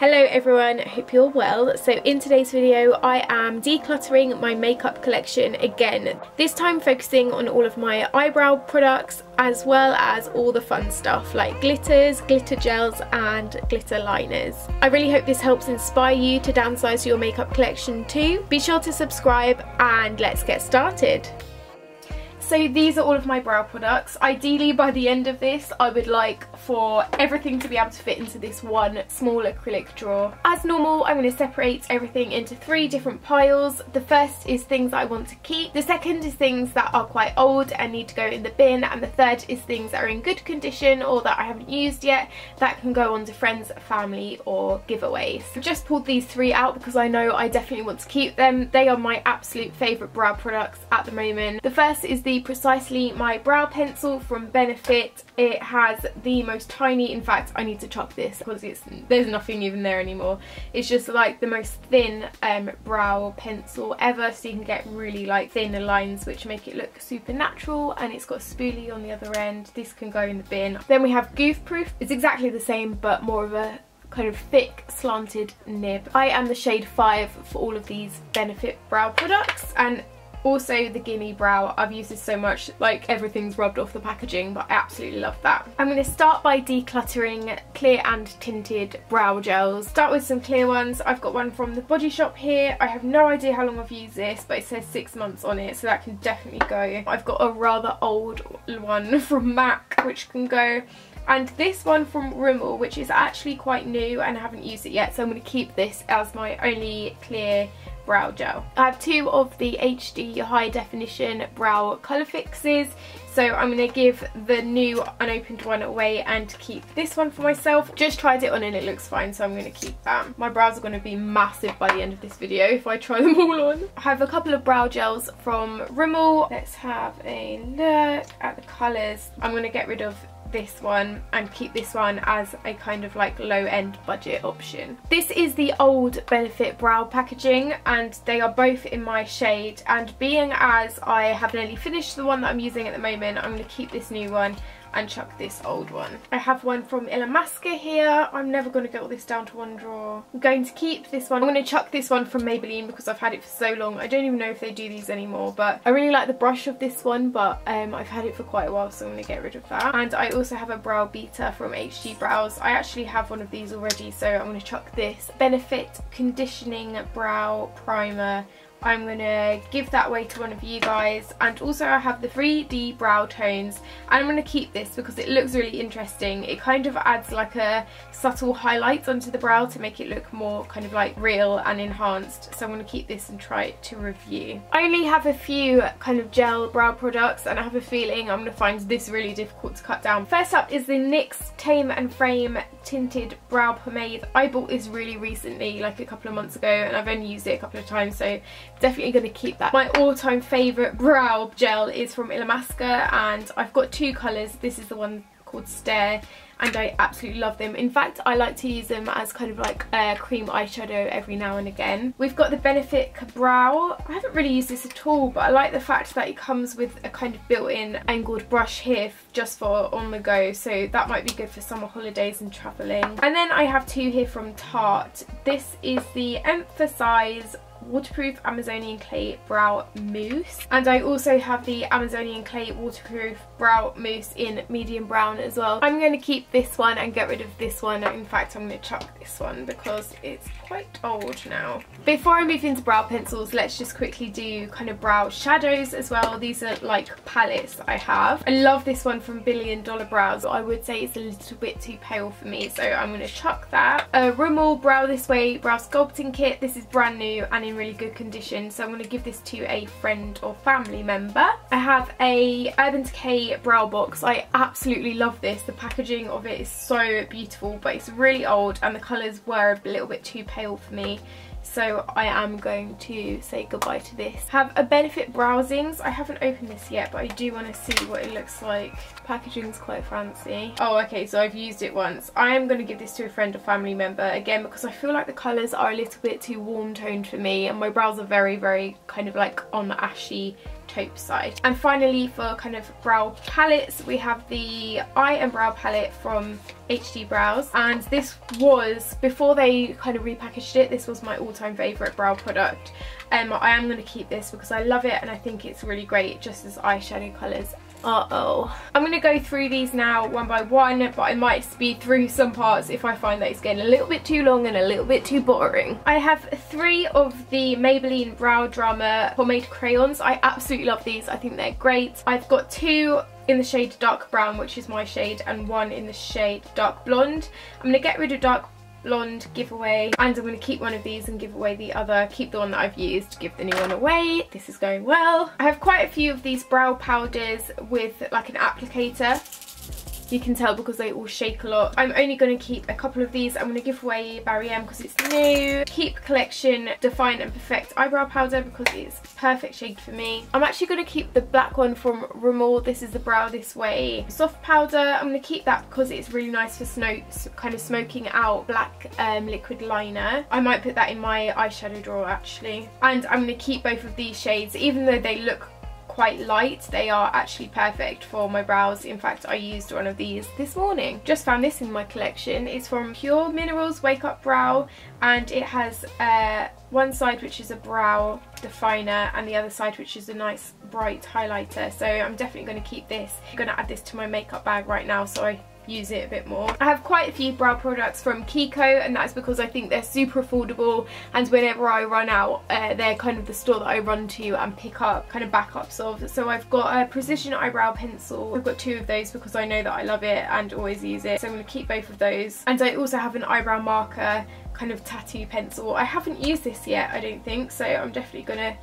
Hello everyone, I hope you're well. So in today's video I am decluttering my makeup collection again, this time focusing on all of my eyebrow products as well as all the fun stuff like glitters, glitter gels and glitter liners. I really hope this helps inspire you to downsize your makeup collection too. Be sure to subscribe and let's get started. So these are all of my brow products. Ideally by the end of this I would like for everything to be able to fit into this one small acrylic drawer. As normal I'm going to separate everything into 3 different piles. The first is things that I want to keep, the second is things that are quite old and need to go in the bin, and the third is things that are in good condition or that I haven't used yet that can go on to friends, family or giveaways. I've just pulled these 3 out because I know I definitely want to keep them. They are my absolute favourite brow products at the moment. The first is the Precisely My Brow Pencil from Benefit. It has the most tiny, in fact I need to chuck this because there's nothing even there anymore. It's just like the most thin brow pencil ever, so you can get really like thin lines which make it look super natural, and it's got a spoolie on the other end. This can go in the bin. Then we have Goof Proof. It's exactly the same but more of a kind of thick slanted nib. I am the shade 5 for all of these Benefit brow products, and also the Gimme Brow. I've used this so much, like everything's rubbed off the packaging, but I absolutely love that. I'm going to start by decluttering clear and tinted brow gels. Start with some clear ones. I've got one from the Body Shop here. I have no idea how long I've used this, but it says 6 months on it, so that can definitely go. I've got a rather old one from MAC which can go, and this one from Rimmel which is actually quite new and I haven't used it yet, so I'm going to keep this as my only clear brow gel. I have 2 of the HD high definition brow colour fixes, so I'm going to give the new unopened one away and keep this one for myself. Just tried it on and it looks fine, so I'm going to keep that. My brows are going to be massive by the end of this video if I try them all on. I have a couple of brow gels from Rimmel. Let's have a look at the colours. I'm going to get rid of this one and keep this one as a kind of like low-end budget option. This is the old Benefit brow packaging and they are both in my shade, and being as I have nearly finished the one that I'm using at the moment, I'm going to keep this new one and chuck this old one. I have one from Illamasqua here. I'm never going to get all this down to one drawer. I'm going to keep this one. I'm going to chuck this one from Maybelline because I've had it for so long. I don't even know if they do these anymore, but I really like the brush of this one, but I've had it for quite a while, so I'm going to get rid of that. And I also have a brow beater from HG Brows. I actually have one of these already, so I'm going to chuck this. Benefit Conditioning Brow Primer. I'm going to give that away to one of you guys. And also I have the 3D brow tones, and I'm going to keep this because it looks really interesting. It kind of adds like a subtle highlight onto the brow to make it look more kind of like real and enhanced, so I'm going to keep this and try it to review. I only have a few kind of gel brow products and I have a feeling I'm going to find this really difficult to cut down. First up is the NYX Tame and Frame Tinted Brow Pomade. I bought this really recently, like a couple of months ago, and I've only used it a couple of times, so definitely going to keep that. My all-time favourite brow gel is from Illamasqua, and I've got 2 colours. This is the one called Stare, and I absolutely love them. In fact, I like to use them as kind of like a cream eyeshadow every now and again. We've got the Benefit Brow. I haven't really used this at all, but I like the fact that it comes with a kind of built-in angled brush here just for on the go, so that might be good for summer holidays and travelling. And then I have 2 here from Tarte. This is the Emphasize Waterproof Amazonian Clay Brow Mousse, and I also have the Amazonian Clay Waterproof Brow Mousse in medium brown as well. I'm going to keep this one and get rid of this one. In fact, I'm going to chuck this one because it's quite old now. Before I move into brow pencils, let's just quickly do kind of brow shadows as well. These are like palettes I have. I love this one from Billion Dollar Brows. I would say it's a little bit too pale for me, so I'm going to chuck that. Rimmel Brow This Way Brow Sculpting Kit. This is brand new and in really good condition, so I'm going to give this to a friend or family member. I have a Urban Decay brow box. I absolutely love this. The packaging of it is so beautiful, but it's really old and the colours were a little bit too pale for me, so I am going to say goodbye to this. Have a Benefit Browsings. I haven't opened this yet, but I do want to see what it looks like. Packaging's quite fancy. Oh, okay, so I've used it once. I am going to give this to a friend or family member again because I feel like the colours are a little bit too warm toned for me, and my brows are very, very kind of like on the ashy taupe side. And finally, for kind of brow palettes, we have the eye and brow palette from HD Brows, and this was, before they kind of repackaged it, this was my all-time favourite brow product. I am going to keep this because I love it and I think it's really great just as eyeshadow colours. I'm going to go through these now one by one, but I might speed through some parts if I find that it's getting a little bit too long and a little bit too boring. I have 3 of the Maybelline Brow Drama pomade crayons. I absolutely love these. I think they're great. I've got 2 in the shade dark brown, which is my shade, and 1 in the shade dark blonde. I'm going to get rid of dark blonde, give away, and I'm going to keep one of these and give away the other, keep the one that I've used, give the new one away. This is going well. I have quite a few of these brow powders with like an applicator. You can tell because they all shake a lot. I'm only going to keep a couple of these. I'm going to give away Barry M because it's new. Keep collection Define and Perfect eyebrow powder because it's perfect shade for me. I'm actually going to keep the black one from Rimmel. This is the Brow This Way soft powder. I'm going to keep that because it's really nice for kind of smoking out black liquid liner. I might put that in my eyeshadow drawer actually. And I'm going to keep both of these shades, even though they look quite light, they are actually perfect for my brows. In fact, I used one of these this morning. Just found this in my collection. It's from Pure Minerals Wake Up Brow, and it has one side which is a brow definer and the other side which is a nice bright highlighter. So I'm definitely going to keep this. I'm going to add this to my makeup bag right now so I use it a bit more. I have quite a few brow products from Kiko, and that's because I think they're super affordable, and whenever I run out they're kind of the store that I run to and pick up kind of backups of. So I've got a precision eyebrow pencil. I've got 2 of those because I know that I love it and always use it, so I'm going to keep both of those. And I also have an eyebrow marker kind of tattoo pencil. I haven't used this yet, I don't think, so I'm definitely gonna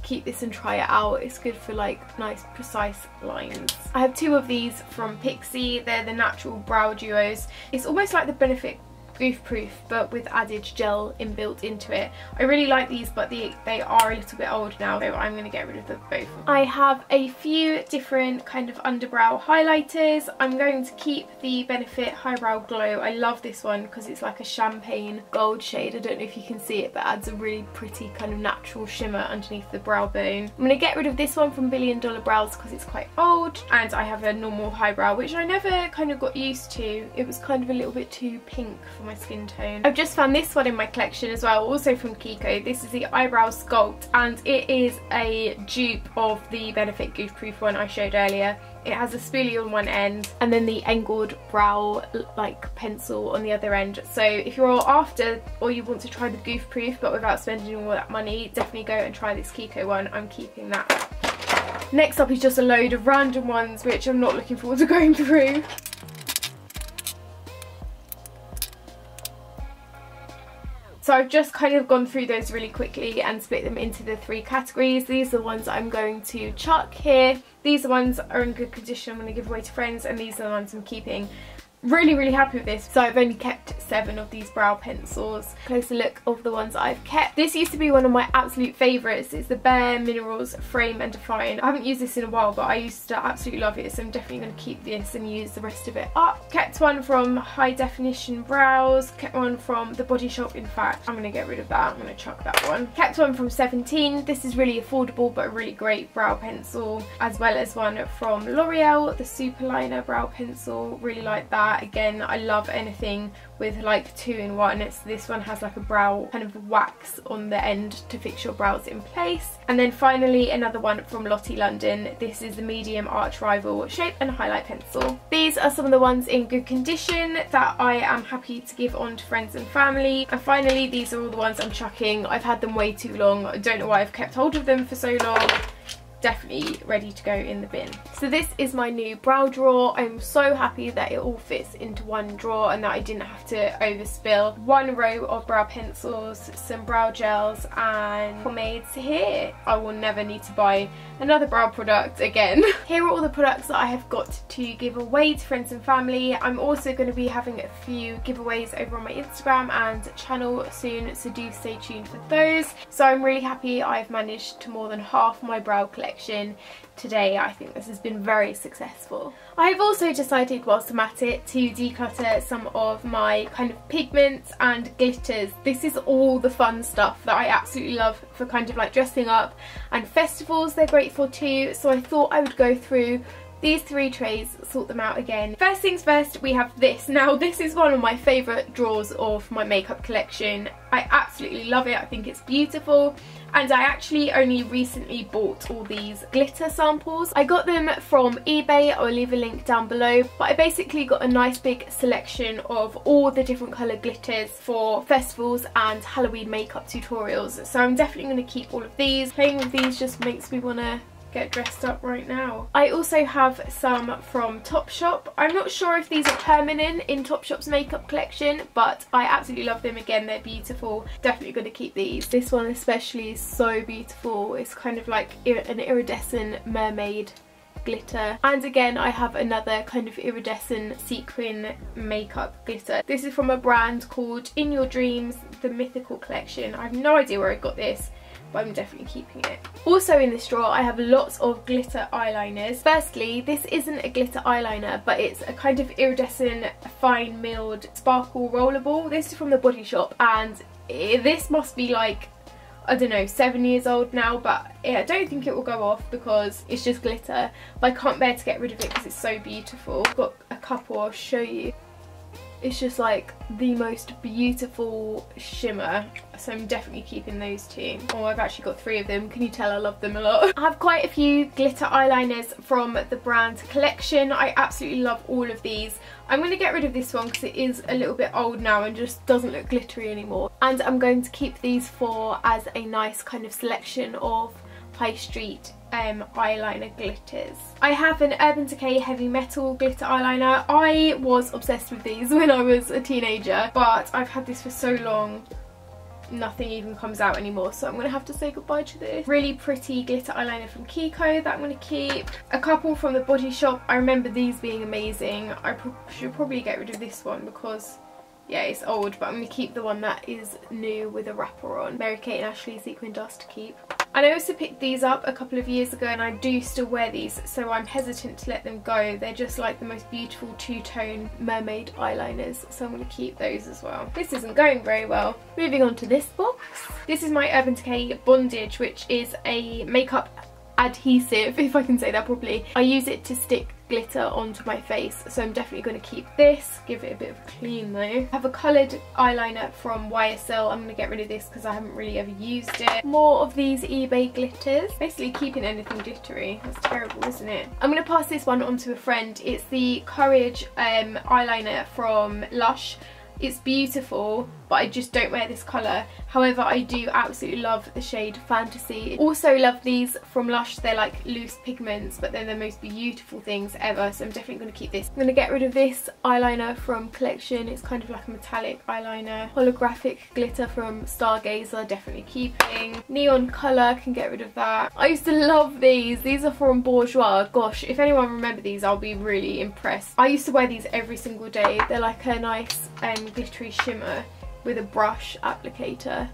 keep this and try it out. It's good for like nice precise lines. I have 2 of these from Pixi. They're the natural brow duos. It's almost like the Benefit Goof Proof but with added gel inbuilt into it. I really like these, but they are a little bit old now, so I'm going to get rid of them both. I have a few different kind of underbrow highlighters. I'm going to keep the Benefit Highbrow Glow. I love this one because it's like a champagne gold shade. I don't know if you can see it, but adds a really pretty kind of natural shimmer underneath the brow bone. I'm going to get rid of this one from Billion Dollar Brows because it's quite old, and I have a normal highbrow which I never kind of got used to. It was kind of a little bit too pink for my skin tone. I've just found this one in my collection as well, also from Kiko. This is the Eyebrow Sculpt, and it is a dupe of the Benefit Goof Proof one I showed earlier. It has a spoolie on one end and then the angled brow like pencil on the other end. So if you're all after, or you want to try the Goof Proof but without spending all that money, definitely go and try this Kiko one. I'm keeping that. Next up is just a load of random ones which I'm not looking forward to going through. So I've just kind of gone through those really quickly and split them into the 3 categories. These are the ones I'm going to chuck here. These are the ones that are in good condition I'm going to give away to friends, and these are the ones I'm keeping. Really happy with this. So I've only kept 7 of these brow pencils. Closer look of the ones I've kept. This used to be one of my absolute favourites. It's the Bare Minerals Frame and Define. I haven't used this in a while, but I used to absolutely love it, so I'm definitely going to keep this and use the rest of it up. Kept one from High Definition Brows. Kept one from The Body Shop. In fact, I'm going to get rid of that. I'm going to chuck that one. Kept one from 17. This is really affordable but a really great brow pencil, as well as one from L'Oreal, the Super Liner brow pencil. Really like that. Again, I love anything with like 2-in-1. This one has like a brow kind of wax on the end to fix your brows in place. And then finally another one from Lottie London. This is the Medium Arch Rival Shape and Highlight Pencil. These are some of the ones in good condition that I am happy to give on to friends and family. And finally, these are all the ones I'm chucking. I've had them way too long. I don't know why I've kept hold of them for so long. Definitely ready to go in the bin. So this is my new brow drawer. I'm so happy that it all fits into one drawer and that I didn't have to overspill. 1 row of brow pencils, some brow gels and pomades here. I will never need to buy another brow product again. Here are all the products that I have got to give away to friends and family. I'm also going to be having a few giveaways over on my Instagram and channel soon, so do stay tuned for those. So I'm really happy I've managed to more than half my brow collection collection today. I think this has been very successful. I've also decided whilst I'm at it to declutter some of my kind of pigments and glitters. This is all the fun stuff that I absolutely love for kind of like dressing up, and festivals they're great for too, so I thought I would go through these 3 trays, sort them out again. First things first, we have this. Now this is one of my favourite drawers of my makeup collection. I absolutely love it, I think it's beautiful, and I actually only recently bought all these glitter samples. I got them from eBay, I'll leave a link down below, but I basically got a nice big selection of all the different colour glitters for festivals and Halloween makeup tutorials, so I'm definitely going to keep all of these. Playing with these just makes me want to get dressed up right now. I also have some from Topshop. I'm not sure if these are permanent in Topshop's makeup collection, but I absolutely love them. Again, they're beautiful. Definitely going to keep these. This one especially is so beautiful. It's kind of like an iridescent mermaid glitter, and again I have another kind of iridescent sequin makeup glitter. This is from a brand called In Your Dreams, the Mythical collection. I have no idea where I got this, but I'm definitely keeping it. Also in this drawer I have lots of glitter eyeliners. Firstly, this isn't a glitter eyeliner, but it's a kind of iridescent fine milled sparkle rollerball. This is from the Body Shop, and this must be like, I don't know, 7 years old now, but yeah, I don't think it will go off because it's just glitter, but I can't bear to get rid of it because it's so beautiful. I've got a couple I'll show you. It's just like the most beautiful shimmer, so I'm definitely keeping those 2. Oh, I've actually got 3 of them. Can you tell I love them a lot? I have quite a few glitter eyeliners from the brand Collection. I absolutely love all of these. I'm going to get rid of this one because it is a little bit old now and just doesn't look glittery anymore. And I'm going to keep these 4 as a nice kind of selection of high street eyeliner glitters. I have an Urban Decay Heavy Metal glitter eyeliner. I was obsessed with these when I was a teenager, but I've had this for so long nothing even comes out anymore, so I'm gonna have to say goodbye to this. Really pretty glitter eyeliner from Kiko that I'm gonna keep. A couple from the Body Shop. I remember these being amazing. I should probably get rid of this one because yeah, it's old, but I'm going to keep the one that is new with a wrapper on. Mary Kate and Ashley Sequin Dust to keep. And I also picked these up a couple of years ago, and I do still wear these, so I'm hesitant to let them go. They're just like the most beautiful two-tone mermaid eyeliners, so I'm going to keep those as well. This isn't going very well. Moving on to this box. This is my Urban Decay Bondage, which is a makeup adhesive, if I can say that properly. I use it to stick glitter onto my face, so I'm definitely going to keep this. Give it a bit of a clean though. I have a coloured eyeliner from YSL. I'm going to get rid of this because I haven't really ever used it. More of these eBay glitters. Basically keeping anything glittery. That's terrible, isn't it? I'm going to pass this one on to a friend. It's the Courage eyeliner from Lush. It's beautiful, but I just don't wear this colour. However, I do absolutely love the shade Fantasy. Also love these from Lush. They're like loose pigments, but they're the most beautiful things ever, so I'm definitely going to keep this. I'm going to get rid of this eyeliner from Collection. It's kind of like a metallic eyeliner. Holographic glitter from Stargazer, definitely keeping. Neon colour, can get rid of that. I used to love these. These are from Bourjois. Gosh, if anyone remember these, I'll be really impressed. I used to wear these every single day. They're like a nice glittery shimmer with a brush applicator,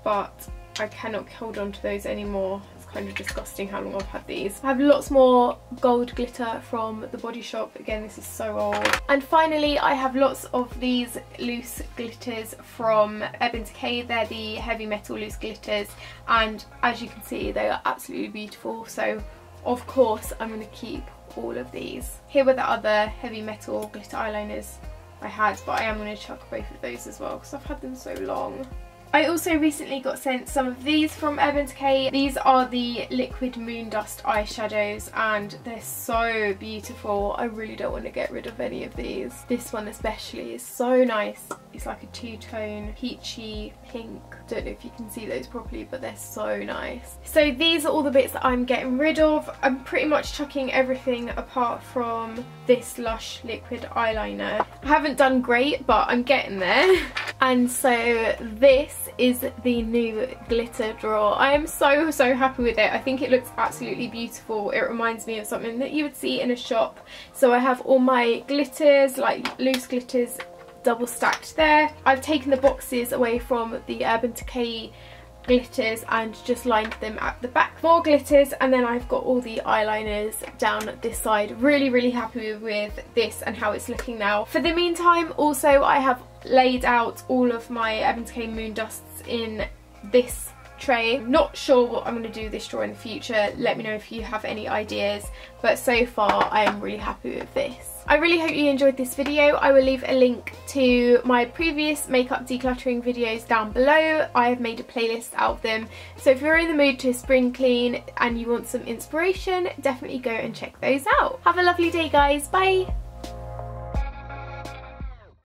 but I cannot hold on to those anymore. It's kind of disgusting how long I've had these. I have lots more gold glitter from the Body Shop. Again, this is so old. And finally, I have lots of these loose glitters from Urban Decay. They're the Heavy Metal loose glitters, and as you can see, they are absolutely beautiful, so of course I'm going to keep all of these. Here were the other Heavy Metal glitter eyeliners I had, but I am going to chuck both of those as well because I've had them so long. I also recently got sent some of these from Urban Decay. These are the Liquid Moon Dust eyeshadows, and they're so beautiful. I really don't want to get rid of any of these. This one especially is so nice. It's like a two-tone peachy pink. Don't know if you can see those properly, but they're so nice. So these are all the bits that I'm getting rid of. I'm pretty much chucking everything apart from this Lush liquid eyeliner. I haven't done great, but I'm getting there. And so this is the new glitter drawer. I am so happy with it. I think it looks absolutely beautiful. It reminds me of something that you would see in a shop. So I have all my glitters, like loose glitters, double stacked there. I've taken the boxes away from the Urban Decay glitters and just lined them at the back. More glitters, and then I've got all the eyeliners down this side. Really happy with this and how it's looking now. For the meantime, also I have laid out all of my Urban Decay Moon Dusts in this tray. Not sure what I'm going to do with this drawer in the future. Let me know if you have any ideas, but so far I am really happy with this. I really hope you enjoyed this video. I will leave a link to my previous makeup decluttering videos down below. I have made a playlist out of them, so if you're in the mood to spring clean and you want some inspiration, definitely go and check those out. Have a lovely day, guys. Bye!